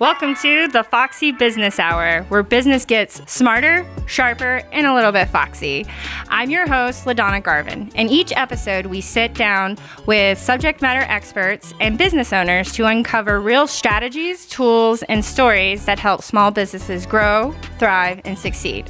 Welcome to the Foxy Business Hour, where business gets smarter, sharper, and a little bit foxy. I'm your host, LaDonna Garvin, and each episode we sit down with subject matter experts and business owners to uncover real strategies, tools, and stories that help small businesses grow, thrive, and succeed.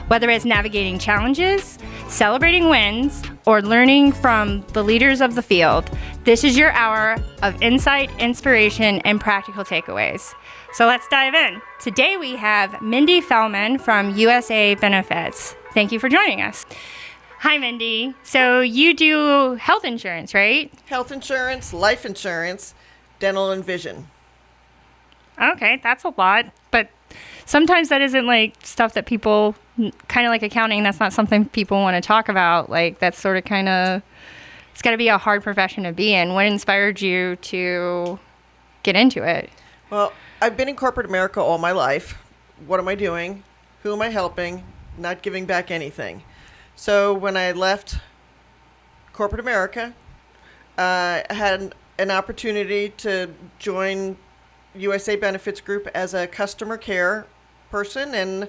Whether it's navigating challenges, celebrating wins, or learning from the leaders of the field, this is your hour of insight, inspiration, and practical takeaways. So let's dive in. Today we have Mindy Fellman from USA Benefits. Thank you for joining us. Hi, Mindy. So you do health insurance, right? Health insurance, life insurance, dental and vision. Okay, that's a lot. But sometimes that isn't like stuff that people, kind of like accounting, that's not something people want to talk about. Like that's sort of kind of, it's got to be a hard profession to be in. What inspired you to get into it? Well, I've been in corporate America all my life. What am I doing? Who am I helping? Not giving back anything. So when I left corporate America, I had an opportunity to join USA Benefits Group as a customer care person, and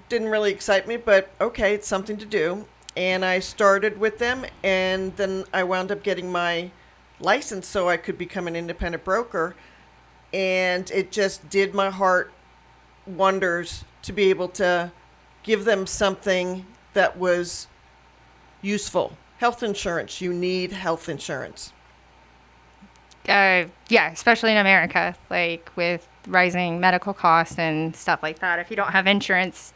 didn't really excite me, but okay, it's something to do. And I started with them, and then I wound up getting my license so I could become an independent broker. And it just did my heart wonders to be able to give them something that was useful. Health insurance, you need health insurance. Yeah, especially in America, like with rising medical costs and stuff like that. If you don't have insurance,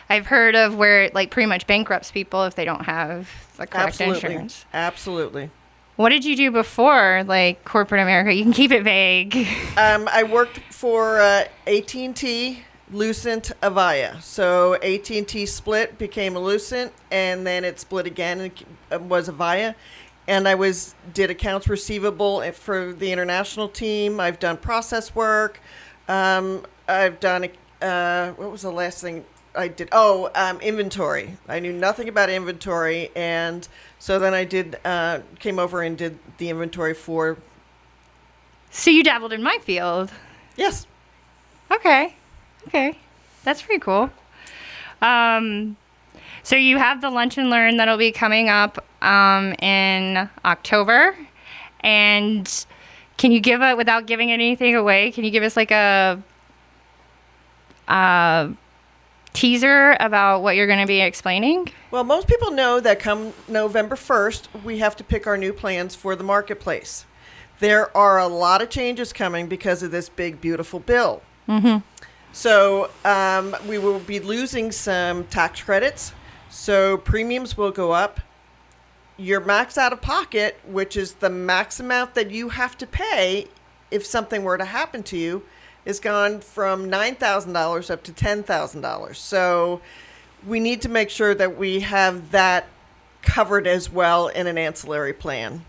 I've heard of where it like pretty much bankrupts people if they don't have the correct insurance. Absolutely. What did you do before, like corporate America? You can keep it vague. I worked for AT&T, Lucent, Avaya. So AT&T split, became Lucent, and then it split again and was Avaya. And I did accounts receivable for the international team. I've done process work. I've done, what was the last thing I did? Inventory. I knew nothing about inventory, and so then I came over and did the inventory for. So you dabbled in my field. Yes. Okay. That's pretty cool. So you have the Lunch and Learn that'll be coming up in October, and can you give it, without giving anything away, can you give us like a teaser about what you're going to be explaining? Well, most people know that come November 1st, we have to pick our new plans for the marketplace. There are a lot of changes coming because of this big, beautiful bill. Mm-hmm. So we will be losing some tax credits. So premiums will go up. Your max out of pocket, which is the max amount that you have to pay if something were to happen to you, is gone from $9,000 up to $10,000. So we need to make sure that we have that covered as well in an ancillary plan.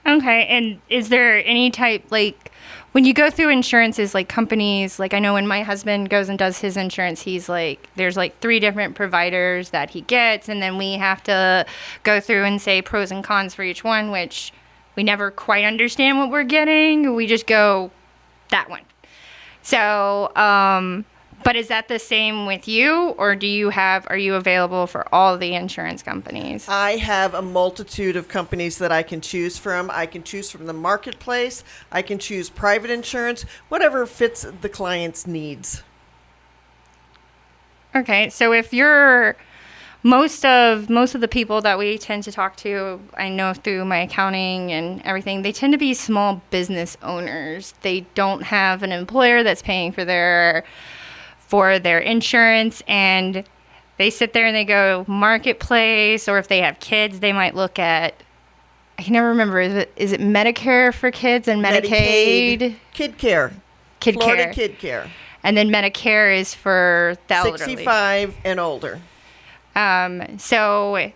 Okay, and is there any type, like, when you go through insurances, like companies, like I know when my husband goes and does his insurance, he's like, there's like 3 different providers that he gets, and then we have to go through and say pros and cons for each one, which we never quite understand what we're getting. We just go that one. So, but is that the same with you, or are you available for all the insurance companies? I have a multitude of companies that I can choose from. I can choose from the marketplace. I can choose private insurance, whatever fits the client's needs. Okay, so if you're most of the people that we tend to talk to, I know through my accounting and everything, they tend to be small business owners. They don't have an employer that's paying for their insurance, and they sit there and they go marketplace, or if they have kids, they might look at, I can never remember, is it Medicare for kids and Medicaid? Kid Care. Florida Kid Care. And then Medicare is for the elderly. 65 and older. So I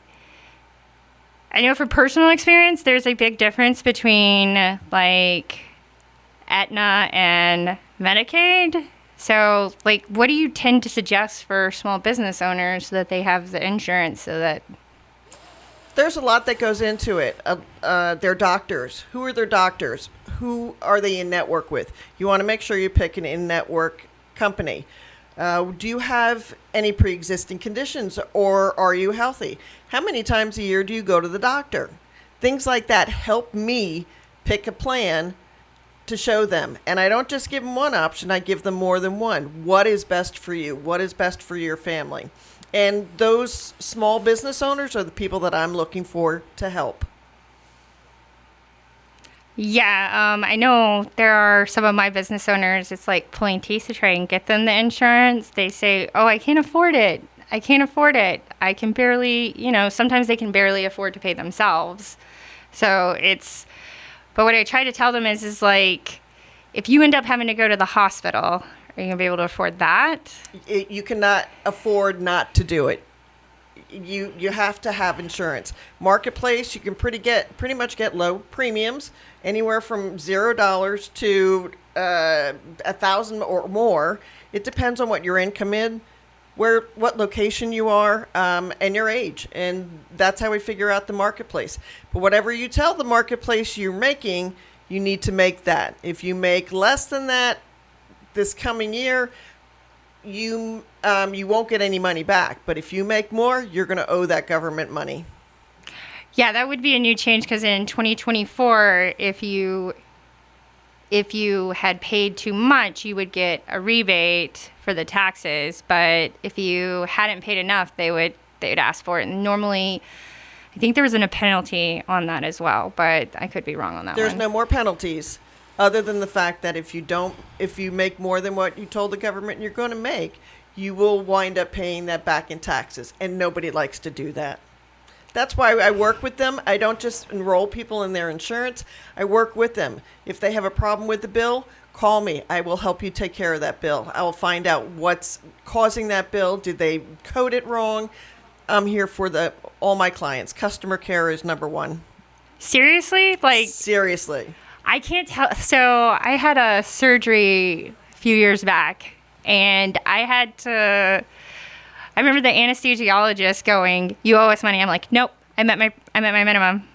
know for personal experience, there's a big difference between like Aetna and Medicaid. So like, what do you tend to suggest for small business owners so that they have the insurance so that There's a lot that goes into it. Their doctors. Who are their doctors? Who are they in network with? You want to make sure you pick an in-network company. Do you have any pre-existing conditions, or are you healthy? How many times a year do you go to the doctor? Things like that help me pick a plan to show them. And I don't just give them one option, I give them more than one. What is best for you? What is best for your family? And those small business owners are the people that I'm looking for to help. Yeah, I know there are some of my business owners, it's like pulling teeth to try and get them the insurance. They say, oh, I can't afford it. I can't afford it. I can barely, sometimes they can barely afford to pay themselves. So but what I try to tell them is like, if you end up having to go to the hospital, are you going to be able to afford that? You cannot afford not to do it. You have to have insurance. Marketplace, you can pretty much get low premiums, anywhere from $0 to $1,000 or more. It depends on what your income is, what location you are, and your age, and that's how we figure out the marketplace. But whatever you tell the marketplace you're making, you need to make that. If you make less than that this coming year, you won't get any money back. But if you make more, you're going to owe that government money. Yeah, that would be a new change, because in 2024, if you had paid too much, you would get a rebate for the taxes. But if you hadn't paid enough, they'd ask for it. And normally, I think there was a penalty on that as well, but I could be wrong on that. There's no more penalties, other than the fact that if you make more than what you told the government you're going to make, you will wind up paying that back in taxes, and nobody likes to do that. That's why I work with them. I don't just enroll people in their insurance. I work with them. If they have a problem with the bill, call me. I will help you take care of that bill. I will find out what's causing that bill. Did they code it wrong? I'm here for all my clients. Customer care is number one. Seriously? Seriously. I can't tell. So I had a surgery a few years back, and I remember the anesthesiologist going, "You owe us money." I'm like, "Nope, I met my minimum.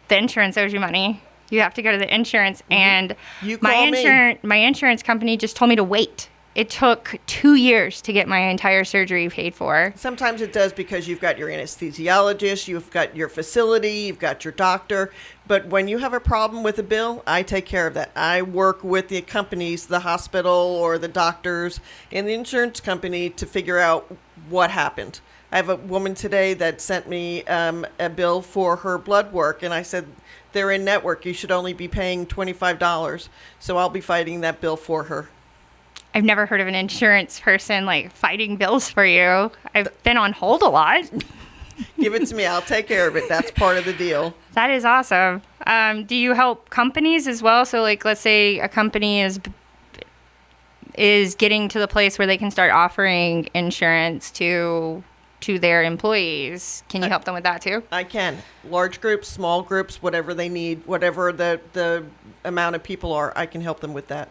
The insurance owes you money. You have to go to the insurance." Mm-hmm. And my insurance company just told me to wait. It took 2 years to get my entire surgery paid for. Sometimes it does, because you've got your anesthesiologist, you've got your facility, you've got your doctor. But when you have a problem with a bill, I take care of that. I work with the companies, the hospital or the doctors and the insurance company, to figure out what happened. I have a woman today that sent me a bill for her blood work, and I said, they're in network. You should only be paying $25. So I'll be fighting that bill for her. I've never heard of an insurance person fighting bills for you. I've been on hold a lot. Give it to me. I'll take care of it. That's part of the deal. That is awesome. Do you help companies as well? So let's say a company is getting to the place where they can start offering insurance to their employees. Can you help them with that too? I can. Large groups, small groups, whatever they need, whatever the amount of people are, I can help them with that.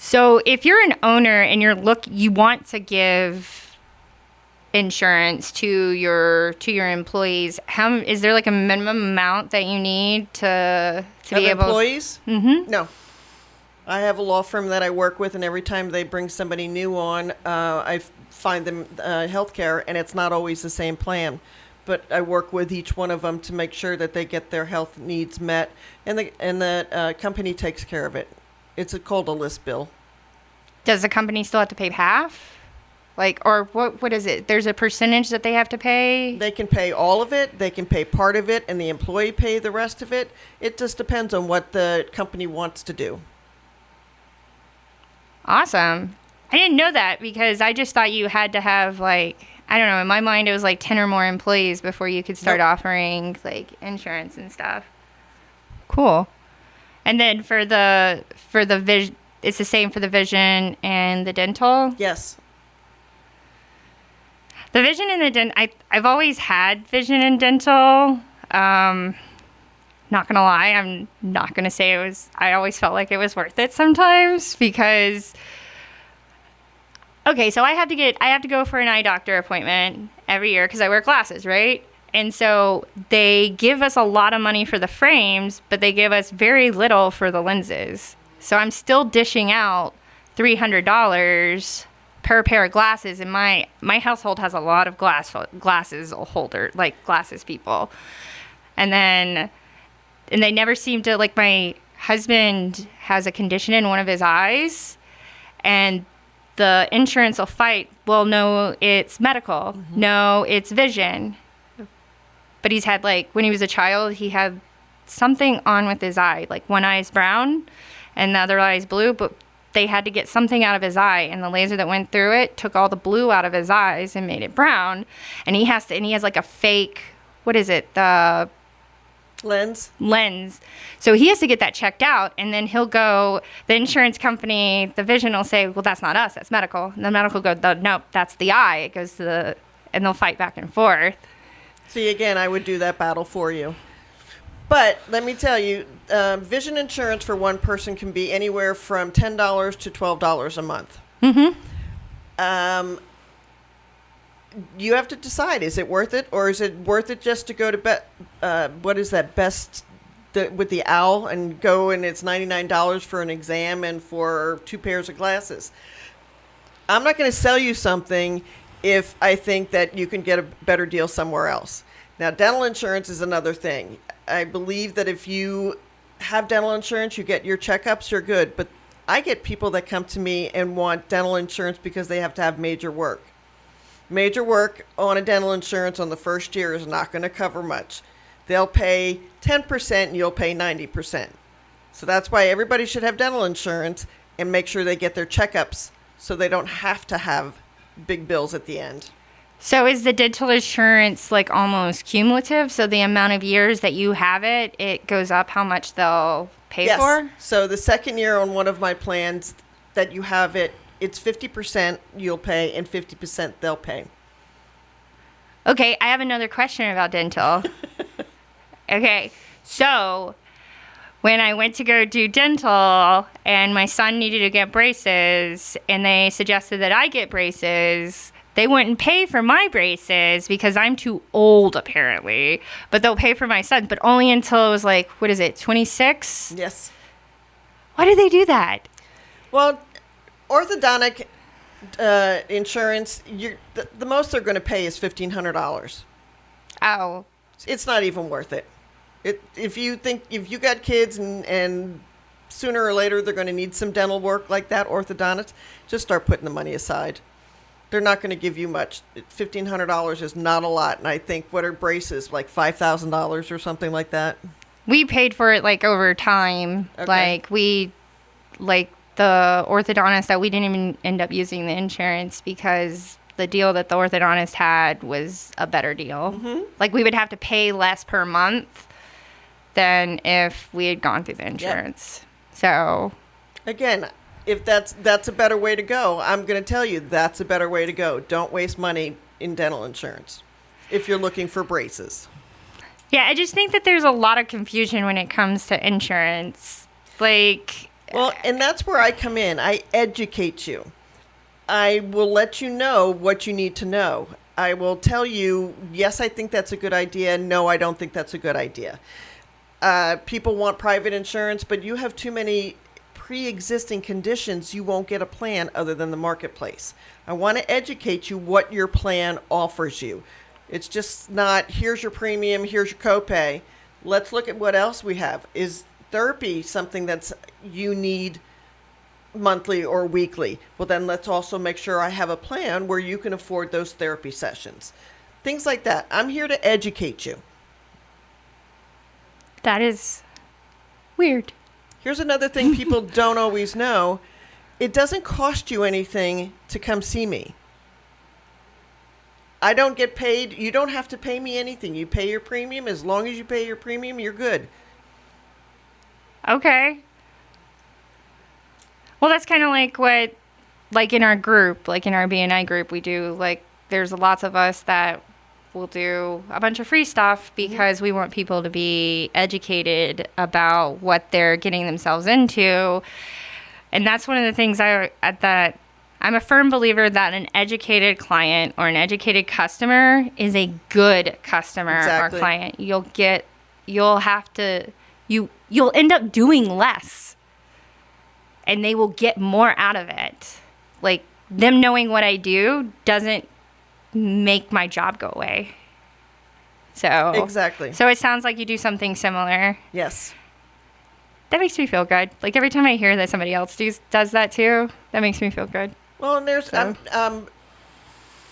So if you're an owner and you want to give insurance to your employees, is there a minimum amount that you need to be able? Employees? Mm-hmm. No. I have a law firm that I work with, and every time they bring somebody new on, I find them health care, and it's not always the same plan. But I work with each one of them to make sure that they get their health needs met, and the company takes care of it. It's called a list bill. Does the company still have to pay half? Or what is it? There's a percentage that they have to pay? They can pay all of it. They can pay part of it, and the employee pay the rest of it. It just depends on what the company wants to do. Awesome. I didn't know that, because I just thought you had to have I don't know, in my mind it was 10 or more employees before you could start offering insurance and stuff. Cool. And then for the vision, it's the same for the vision and the dental? Yes. The vision and the dental, I've always had vision and dental. Not gonna lie, I'm not gonna say I always felt like it was worth it sometimes, because okay, so I have to go for an eye doctor appointment every year because I wear glasses, right? And so they give us a lot of money for the frames, but they give us very little for the lenses. So I'm still dishing out $300 per pair of glasses, and my household has a lot of glasses holder, like glasses people. And they never seem to, like, my husband has a condition in one of his eyes, and the insurance will fight, well, no, it's medical. Mm-hmm. No, it's vision. But he's had, like, when he was a child, he had something on with his eye. Like, one eye is brown and the other eye is blue, but they had to get something out of his eye, and the laser that went through it took all the blue out of his eyes and made it brown. And he has like a fake, what is it? The lens. So he has to get that checked out, and then he'll go, the insurance company, the vision will say, well, that's not us, that's medical. And the medical will go, nope, that's the eye. It goes to and they'll fight back and forth. See, again, I would do that battle for you. But let me tell you, vision insurance for one person can be anywhere from $10 to $12 a month. Mm-hmm. You have to decide, is it worth it, or is it worth it just to go to what is that, with the owl, and go, and it's $99 for an exam and for 2 pairs of glasses. I'm not going to sell you something if I think that you can get a better deal somewhere else. Now, dental insurance is another thing. I believe that if you have dental insurance, you get your checkups, you're good. But I get people that come to me and want dental insurance because they have to have major work. Major work on a dental insurance on the first year is not going to cover much. They'll pay 10% and you'll pay 90%. So that's why everybody should have dental insurance and make sure they get their checkups so they don't have to have big bills at the end. So is the dental insurance like almost cumulative? So the amount of years that you have it, it goes up how much they'll pay for? So the second year on one of my plans that you have it, it's 50% you'll pay and 50% they'll pay. Okay, I have another question about dental. Okay, so when I went to go do dental and my son needed to get braces and they suggested that I get braces, they wouldn't pay for my braces because I'm too old, apparently. But they'll pay for my son, but only until it was like, 26? Yes. Why do they do that? Well, orthodontic insurance, the most they're going to pay is $1,500. Oh. It's not even worth it. If you got kids and sooner or later they're going to need some dental work like that, orthodontists, just start putting the money aside. They're not going to give you much. $1,500 is not a lot. And I think, what are braces, like $5,000 or something like that? We paid for it like over time. Okay. Like the orthodontist that we didn't even end up using the insurance because the deal that the orthodontist had was a better deal. Mm-hmm. Like we would have to pay less per month than if we had gone through the insurance. Yep. So again, if that's a better way to go, I'm going to tell you that's a better way to go. Don't waste money in dental insurance if you're looking for braces. Yeah, I just think that there's a lot of confusion when it comes to insurance. Well, and that's where I come in. I educate you. I will let you know what you need to know. I will tell you, yes, I think that's a good idea. No, I don't think that's a good idea. People want private insurance, but you have too many pre-existing conditions. You won't get a plan other than the marketplace. I want to educate you what your plan offers you. It's just not, here's your premium, here's your copay. Let's look at what else we have. Is therapy something that's you need monthly or weekly? Well, then let's also make sure I have a plan where you can afford those therapy sessions. Things like that. I'm here to educate you. That is weird. Here's another thing people don't always know. It doesn't cost you anything to come see me. I don't get paid. You don't have to pay me anything. You pay your premium. As long as you pay your premium, you're good. Okay. Well, that's kind of like in our group, like in our BNI group, we do, like, there's lots of us that will do a bunch of free stuff because we want people to be educated about what they're getting themselves into. And that's one of the things that I'm a firm believer that an educated client or an educated customer is a good customer Exactly. or client. You'll end up doing less and they will get more out of it. Like, them knowing what I do doesn't make my job go away. So Exactly. So it sounds like you do something similar. Yes. That makes me feel good. Like, every time I hear that somebody else does that too, that makes me feel good. Well, and there's So.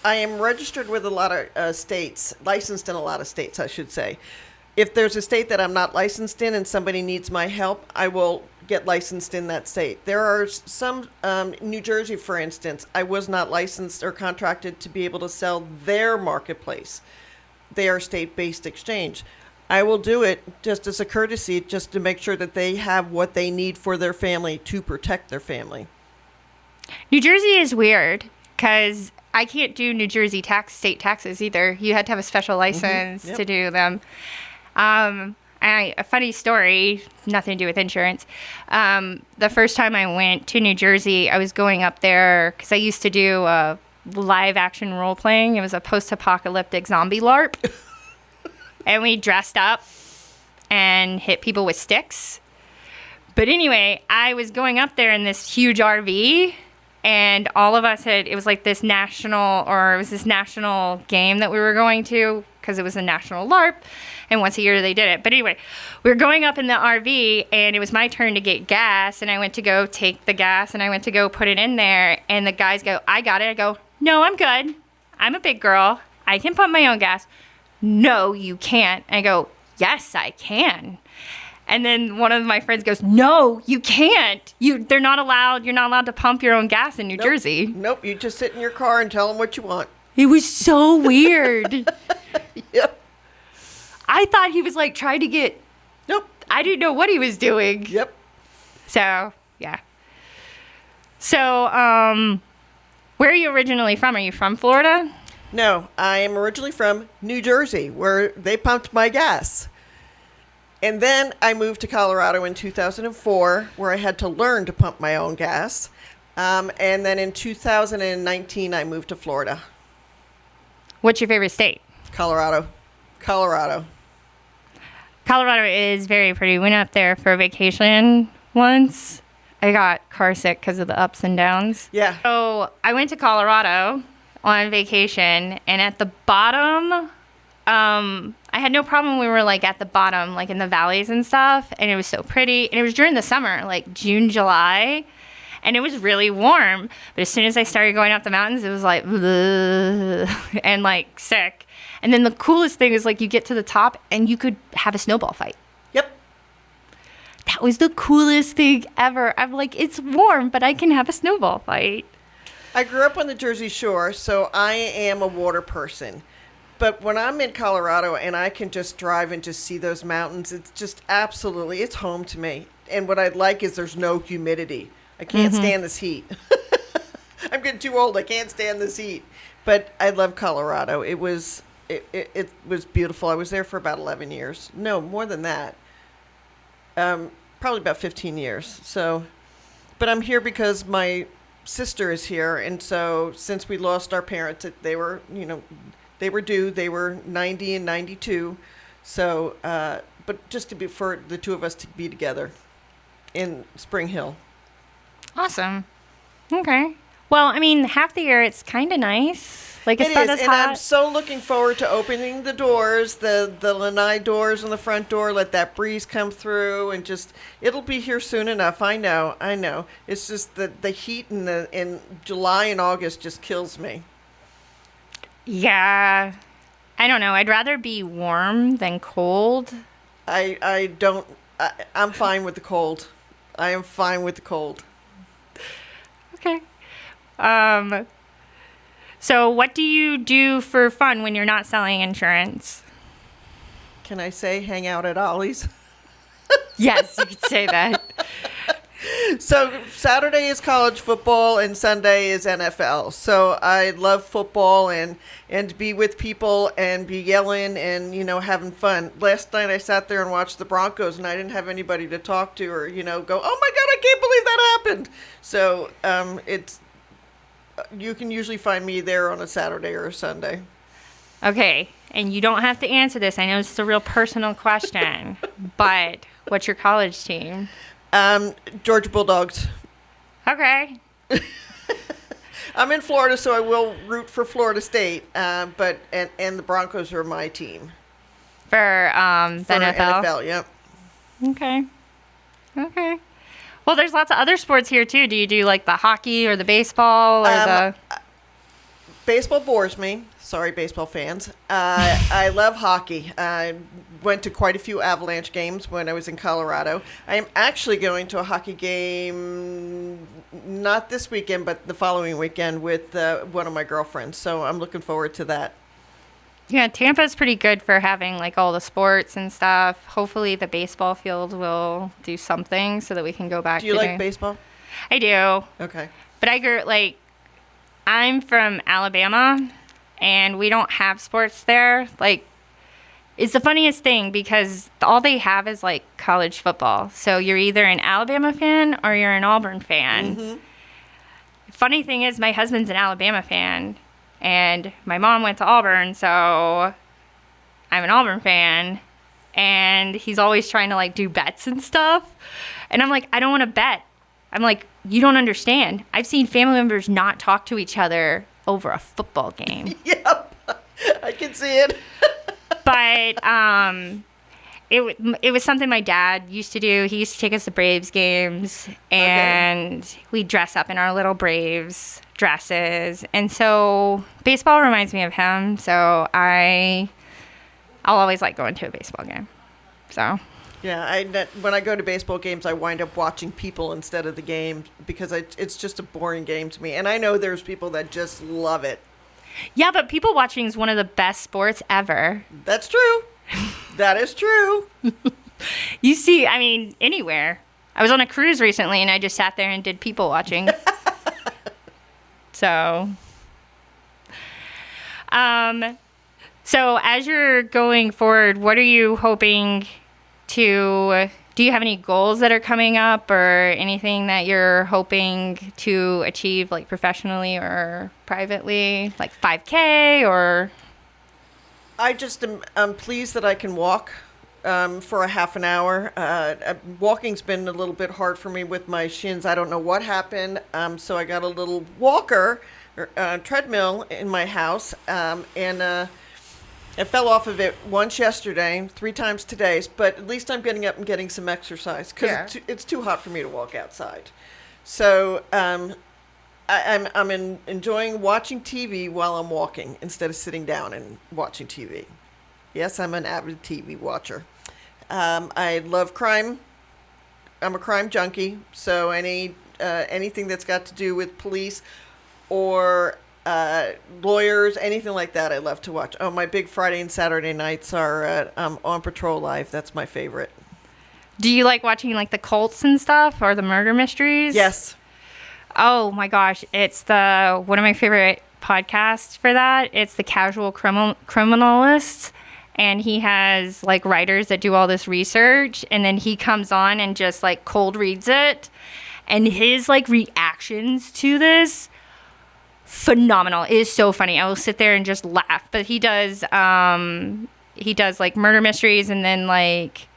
I am registered with a lot of states, licensed in a lot of states, I should say. If there's a state that I'm not licensed in and somebody needs my help, I will get licensed in that state. There are some, New Jersey, for instance, I was not licensed or contracted to be able to sell their marketplace. They are state-based exchange. I will do it just as a courtesy, just to make sure that they have what they need for their family to protect their family. New Jersey is weird because I can't do New Jersey state taxes either. You had to have a special license Yep. to do them. A funny story, nothing to do with insurance. The first time I went to New Jersey, I was going up there because I used to do live action role playing. It was a post-apocalyptic zombie LARP. And we dressed up and hit people with sticks. But anyway, I was going up there in this huge RV, and all of us it was like this national game that we were going to because it was a national LARP, and once a year they did it. But anyway, we were going up in the RV, and it was my turn to get gas, and I went to go take the gas, and I went to go put it in there, and the guys go, "I got it." I go, "No, I'm good. I'm a big girl. I can put my own gas." "No, you can't." I go, "Yes, I can." And then one of my friends goes, "No, you can't. You're not allowed to pump your own gas in New Jersey." Nope, you just sit in your car and tell them what you want. It was so weird. Yep. I thought he was like trying to get, Nope. I didn't know what he was doing. Yep. So, yeah. So, where are you originally from? Are you from Florida? No, I am originally from New Jersey, where they pumped my gas. And then I moved to Colorado in 2004, where I had to learn to pump my own gas. And then in 2019, I moved to Florida. What's your favorite state? Colorado. Colorado is very pretty. We went up there for a vacation once. I got car sick because of the ups and downs. Yeah. So I went to Colorado on vacation, and at the bottom, I had no problem. We were like at the bottom, like in the valleys and stuff, and it was so pretty. And it was during the summer, like June, July, and it was really warm. But as soon as I started going up the mountains, it was like, bleh, and like sick. And then the coolest thing is like you get to the top and you could have a snowball fight. Yep. That was the coolest thing ever. I'm like, it's warm, but I can have a snowball fight. I grew up on the Jersey Shore, so I am a water person. But when I'm in Colorado and I can just drive and just see those mountains, it's just absolutely, it's home to me. And what I like is there's no humidity. I can't stand this heat. I'm getting too old. I can't stand this heat. But I love Colorado. It was beautiful. I was there for about 11 years. No, more than that. Probably about 15 years. So, but I'm here because my sister is here, and so since we lost our parents, they were due. They were 90 and 92. So, but just for the two of us to be together in Spring Hill. Awesome. Okay. Well, I mean, half the year it's kind of nice. Like, it's It not is, as and hot. I'm so looking forward to opening the doors, the lanai doors on the front door, let that breeze come through, and just, it'll be here soon enough. I know. It's just the heat in July and August just kills me. Yeah. I don't know. I'd rather be warm than cold. I'm fine with the cold. I am fine with the cold. Okay. So what do you do for fun when you're not selling insurance? Can I say hang out at Ollie's? Yes, you could say that. So Saturday is college football and Sunday is NFL. So I love football and be with people and be yelling and, having fun. Last night I sat there and watched the Broncos and I didn't have anybody to talk to or, go, "Oh my God, I can't believe that happened." So you can usually find me there on a Saturday or a Sunday. Okay, and you don't have to answer this. I know this is a real personal question, but what's your college team? Georgia Bulldogs. Okay. I'm in Florida, so I will root for Florida State, but the Broncos are my team. For the NFL? NFL, yep. Okay. Okay. Well, there's lots of other sports here, too. Do you do, like, the hockey or the baseball or the... Baseball bores me. Sorry, baseball fans. I love hockey. I went to quite a few Avalanche games when I was in Colorado. I am actually going to a hockey game, not this weekend, but the following weekend with one of my girlfriends. So I'm looking forward to that. Yeah, Tampa's pretty good for having, like, all the sports and stuff. Hopefully the baseball field will do something so that we can go back to Do you like baseball? I do. Okay. But I'm from Alabama, and we don't have sports there. Like, it's the funniest thing because all they have is, like, college football. So you're either an Alabama fan or you're an Auburn fan. Mm-hmm. Funny thing is, my husband's an Alabama fan, and my mom went to Auburn, so I'm an Auburn fan. And he's always trying to, like, do bets and stuff. And I'm like, I don't want to bet. I'm like, you don't understand. I've seen family members not talk to each other over a football game. Yep, I can see it. But it was something my dad used to do. He used to take us to Braves games, and we'd dress up in our little Braves dresses. And so baseball reminds me of him. So I'll always like going to a baseball game. So. Yeah, when I go to baseball games, I wind up watching people instead of the game because it's just a boring game to me. And I know there's people that just love it. Yeah, but people watching is one of the best sports ever. That's true. That is true. You see, I mean, anywhere. I was on a cruise recently, and I just sat there and did people watching. So as you're going forward, what are you hoping to... Do you have any goals that are coming up or anything that you're hoping to achieve, like, professionally or privately? Like 5K or... I just am pleased that I can walk for a half an hour. Walking's been a little bit hard for me with my shins. I don't know what happened. So I got a little walker, treadmill in my house, and I fell off of it once yesterday, 3 times today, but at least I'm getting up and getting some exercise because it's too hot for me to walk outside. So I'm enjoying watching TV while I'm walking instead of sitting down and watching TV. Yes, I'm an avid TV watcher. I love crime. I'm a crime junkie, so anything that's got to do with police or lawyers, anything like that, I love to watch. Oh, my big Friday and Saturday nights are On Patrol Live. That's my favorite. Do you like watching, like, the cults and stuff or the murder mysteries? Yes. Oh my gosh, it's one of my favorite podcasts for that. It's the Casual Criminalist, and he has, like, writers that do all this research, and then he comes on and just, like, cold reads it, and his, like, reactions to this, phenomenal. It is so funny. I will sit there and just laugh. But he does like murder mysteries, and then, like,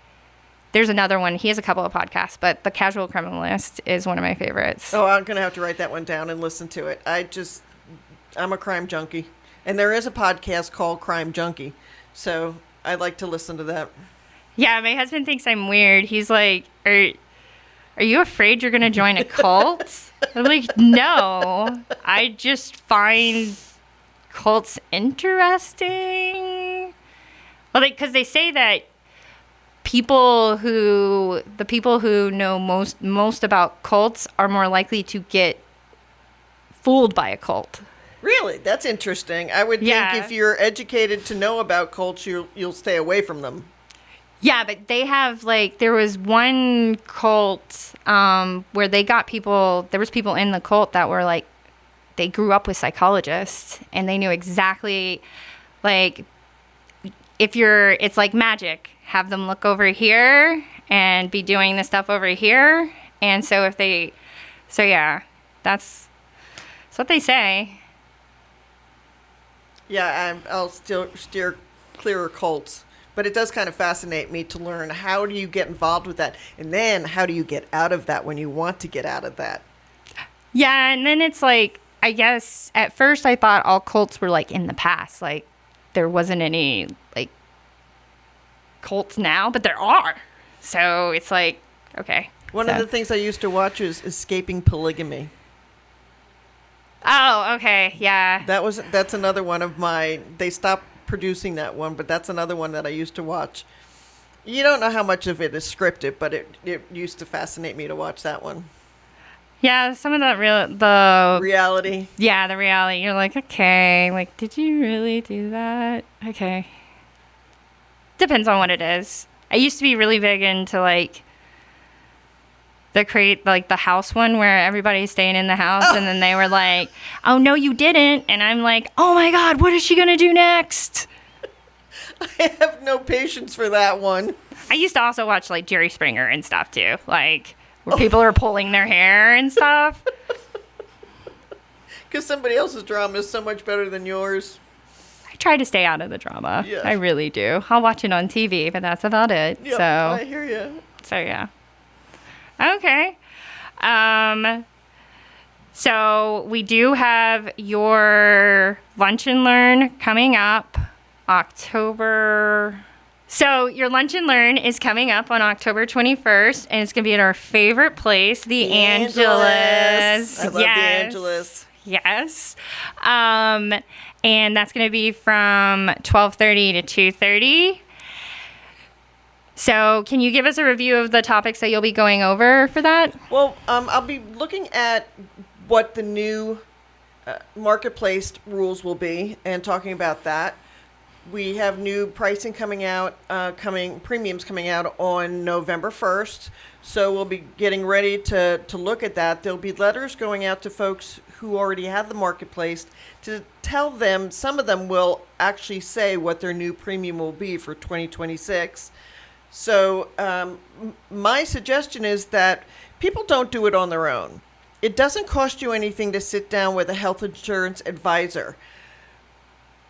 there's another one. He has a couple of podcasts, but the Casual Criminalist is one of my favorites. Oh, I'm gonna have to write that one down and listen to it. I'm a crime junkie, and there is a podcast called Crime Junkie, so I like to listen to that. Yeah, my husband thinks I'm weird. He's like, are you afraid you're going to join a cult? I'm like, no. I just find cults interesting. Well, because they say that the people who know most about cults are more likely to get fooled by a cult. Really? That's interesting. I would think if you're educated to know about cults, you'll stay away from them. Yeah, but they have, like, there was one cult where they got people, there was people in the cult that were, like, they grew up with psychologists, and they knew exactly, like, it's like magic. Have them look over here and be doing the stuff over here. And so yeah, That's what they say. Yeah, I'll still steer clear of cults. But it does kind of fascinate me to learn, how do you get involved with that? And then how do you get out of that when you want to get out of that? Yeah, and then it's like, I guess at first I thought all cults were like in the past. Like there wasn't any like cults now, but there are. So it's like, okay. One of the things I used to watch was Escaping Polygamy. Oh, okay. Yeah. That's another one of my, they stopped producing that one, but that's another one that I used to watch. You don't know how much of it is scripted, but it used to fascinate me to watch that one. Yeah, some of the reality. Yeah, the reality. You're like, okay, like, did you really do that? Okay. Depends on what it is. I used to be really big into like the house one where everybody's staying in the house, and then they were like, oh no you didn't, and I'm like, oh my god, what is she gonna do next? I have no patience for that one. I used to also watch like Jerry Springer and stuff too, like where people are pulling their hair and stuff. Because somebody else's drama is so much better than yours. I try to stay out of the drama. Yeah. I really do. I'll watch it on TV, but that's about it. Yep, So I hear you. So yeah. Okay. So we do have your Lunch and Learn coming up October. So your Lunch and Learn is coming up on October 21st, and it's going to be at our favorite place, the Angelus. I love the Angelus. Yes. And that's going to be from 12:30 to 2:30. So can you give us a review of the topics that you'll be going over for that? Well, I'll be looking at what the new marketplace rules will be and talking about that. We have new pricing coming out, premiums coming out on November 1st. So we'll be getting ready to look at that. There'll be letters going out to folks who already have the marketplace to tell them, some of them will actually say what their new premium will be for 2026. So my suggestion is that people don't do it on their own. It doesn't cost you anything to sit down with a health insurance advisor.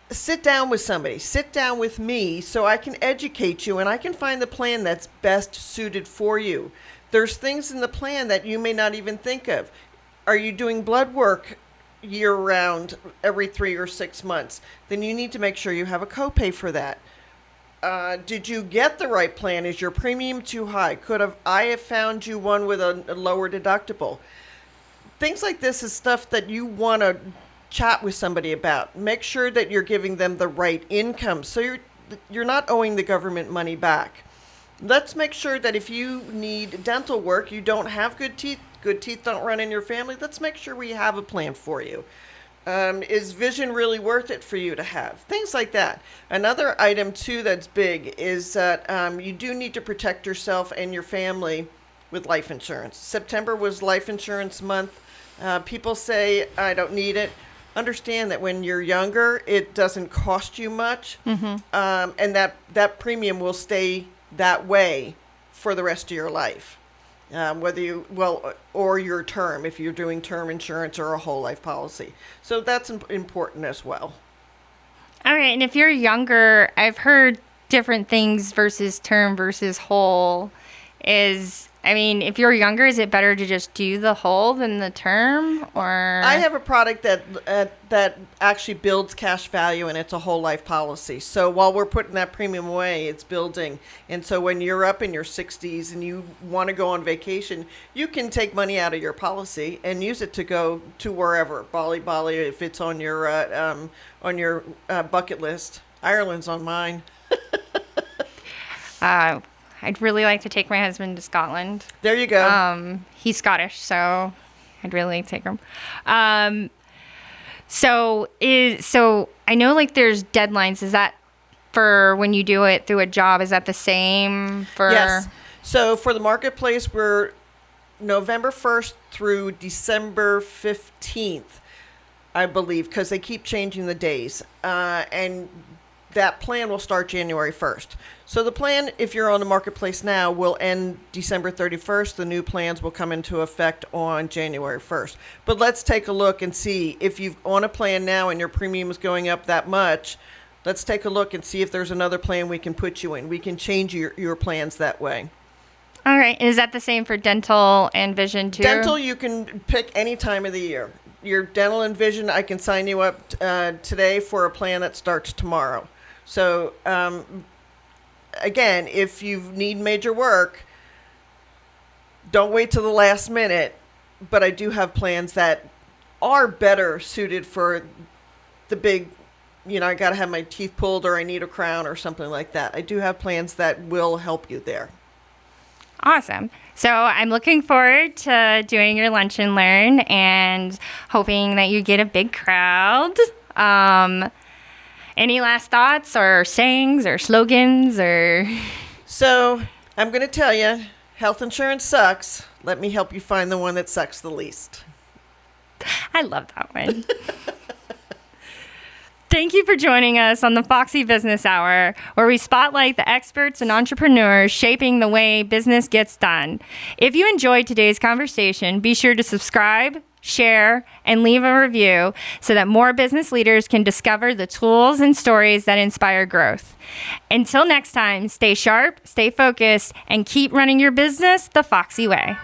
Sit down with somebody. Sit down with me so I can educate you and I can find the plan that's best suited for you. There's things in the plan that you may not even think of. Are you doing blood work year-round every 3 or 6 months? Then you need to make sure you have a copay for that. Did you get the right plan? Is your premium too high? I have found you one with a lower deductible? Things like this is stuff that you want to chat with somebody about. Make sure that you're giving them the right income so you're not owing the government money back. Let's make sure that if you need dental work, you don't have good teeth don't run in your family, let's make sure we have a plan for you. Is vision really worth it for you to have? Things like that. Another item, too, that's big is that you do need to protect yourself and your family with life insurance. September was life insurance month. People say, I don't need it. Understand that when you're younger, it doesn't cost you much. Mm-hmm. And that premium will stay that way for the rest of your life. Or your term, if you're doing term insurance or a whole life policy. So that's important as well. All right. And if you're younger, I've heard different things versus term versus whole. If you're younger, is it better to just do the whole than the term? Or I have a product that actually builds cash value, and it's a whole life policy. So while we're putting that premium away, it's building. And so when you're up in your 60s and you want to go on vacation, you can take money out of your policy and use it to go to wherever. Bali, if it's on your bucket list. Ireland's on mine. I'd really like to take my husband to Scotland. There you go. He's Scottish, so I'd really like to take him. So I know like there's deadlines. Is that for when you do it through a job? Is that the same for? Yes. So for the marketplace, we're November 1st through December 15th, I believe, because they keep changing the days. And that plan will start January 1st. So the plan, if you're on the marketplace now, will end December 31st. The new plans will come into effect on January 1st. But let's take a look and see if you're on a plan now and your premium is going up that much. Let's take a look and see if there's another plan we can put you in. We can change your plans that way. All right. Is that the same for dental and vision too? Dental, you can pick any time of the year. Your dental and vision, I can sign you up today for a plan that starts tomorrow. So, again, if you need major work, don't wait till the last minute. But I do have plans that are better suited for the big, I got to have my teeth pulled or I need a crown or something like that. I do have plans that will help you there. Awesome. So I'm looking forward to doing your lunch and learn and hoping that you get a big crowd. Any last thoughts or sayings or slogans or? So I'm going to tell you, health insurance sucks. Let me help you find the one that sucks the least. I love that one. Thank you for joining us on the Foxy Business Hour, where we spotlight the experts and entrepreneurs shaping the way business gets done. If you enjoyed today's conversation, be sure to subscribe, share, and leave a review so that more business leaders can discover the tools and stories that inspire growth. Until next time, stay sharp, stay focused, and keep running your business the Foxy way.